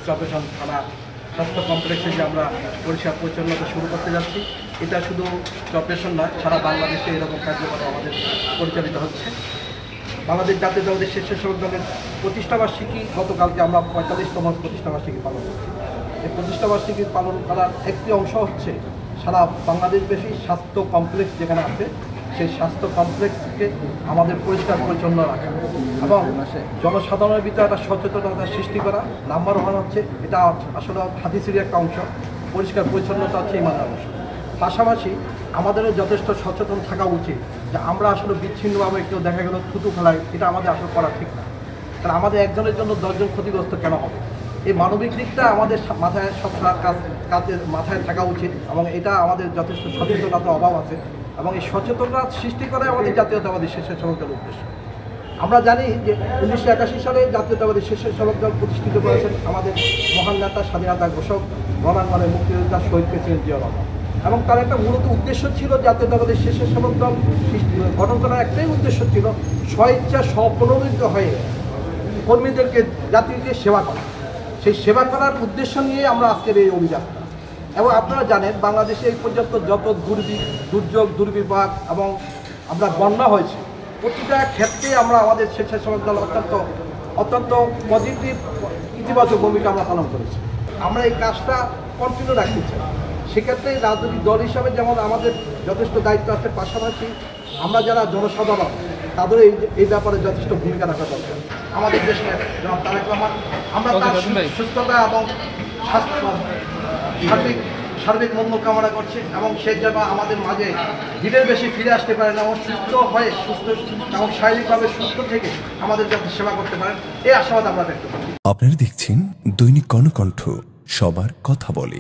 চপেশন থানা স্বাস্থ্য কমপ্লেক্সে যে আমরা পরিষ্কার পরিচ্ছন্নতা শুরু করতে যাচ্ছি, এটা শুধু চপেশন নয়, সারা বাংলাদেশে এরকম কার্যক্রম আমাদের পরিচালিত হচ্ছে। বাংলাদেশ জাতীয়তাবাদী স্বেচ্ছাসেবক দলের প্রতিষ্ঠাবার্ষিকী গতকালকে আমরা 45তম প্রতিষ্ঠাবার্ষিকী পালন করছি। এই প্রতিষ্ঠাবার্ষিকী পালন করার একটি অংশ হচ্ছে সারা বাংলাদেশব্যাপী স্বাস্থ্য কমপ্লেক্স যেখানে আছে সেই স্বাস্থ্য কমপ্লেক্সকে আমাদের পরিষ্কার পরিচ্ছন্ন রাখা এবং জনসাধারণের ভিতরে একটা সচেতনতা সৃষ্টি করা। নাম্বার ওয়ান হচ্ছে এটা আসলে হাদিসেরই একটা অংশ, পরিষ্কার পরিচ্ছন্নতা হচ্ছে ইমানের অংশ। পাশাপাশি আমাদেরও যথেষ্ট সচেতন থাকা উচিত যে আমরা আসলে বিচ্ছিন্নভাবে কেউ দেখা গেল থুতু ফেলাই, এটা আমাদের আসলে করা ঠিক না। কারণ আমাদের একজনের জন্য 10 জন ক্ষতিগ্রস্ত কেন হবে? এই মানবিক দিকটা আমাদের মাথায় মাথায় থাকা উচিত এবং এটা আমাদের যথেষ্ট সচেতনতার অভাব আছে এবং এই সচেতনতা সৃষ্টি করাই আমাদের জাতীয়তাবাদী স্বেচ্ছাসেবক দলের উদ্দেশ্য। আমরা জানি যে 1981 সালে জাতীয়তাবাদী স্বেচ্ছাসেবক দল প্রতিষ্ঠিত করেছেন আমাদের মহান নেতা, স্বাধীনতা ঘোষক, রণাঙ্গনে মুক্তিযোদ্ধা শহীদ প্রেসিডেন্ট জিয়া রহমান এবং তার একটা মূলত উদ্দেশ্য ছিল জাতীয়তাবাদী স্বেচ্ছাসেবক দল গঠন করার একটাই উদ্দেশ্য ছিল স্বইচ্ছা স্বপ্রণোদিত হয়ে কর্মীদেরকে জাতিকে সেবা করা। সেই সেবা করার উদ্দেশ্য নিয়ে আমরা আজকের এই অভিযান। এবং আপনারা জানেন বাংলাদেশে এই পর্যন্ত যত দুর্যোগ দুর্বিপাক এবং আমরা বন্যা হয়েছে, প্রতিটা ক্ষেত্রে আমরা আমাদের স্বেচ্ছাসেবক দল অত্যন্ত পজিটিভ ইতিবাচক ভূমিকা আমরা পালন করেছি। আমরা এই কাজটা কন্টিনিউ রাখতে চাই। সেক্ষেত্রে রাজনৈতিক দল হিসাবে যেমন আমাদের যথেষ্ট দায়িত্ব আছে, পাশাপাশি আমরা যারা জনসাধারণ তাদের এই ব্যাপারে যথেষ্ট ভূমিকা রাখা দরকার। আমাদের দেশে জনাব তারেক রহমান, আমরা তার সুস্থতা এবং সার্বিক মঙ্গল কামনা করছি এবং সে যেন আমাদের মাঝে দিনের বেশি ফিরে আসতে পারেন এবং সুস্থ হয়ে এবং শারীরিকভাবে সুস্থ থেকে আমাদের যাতে সেবা করতে পারেন, এই আশাবাদ আমরা ব্যক্ত করি। আপনারা দেখছেন দৈনিক কর্ণকণ্ঠ, সবার কথা বলে।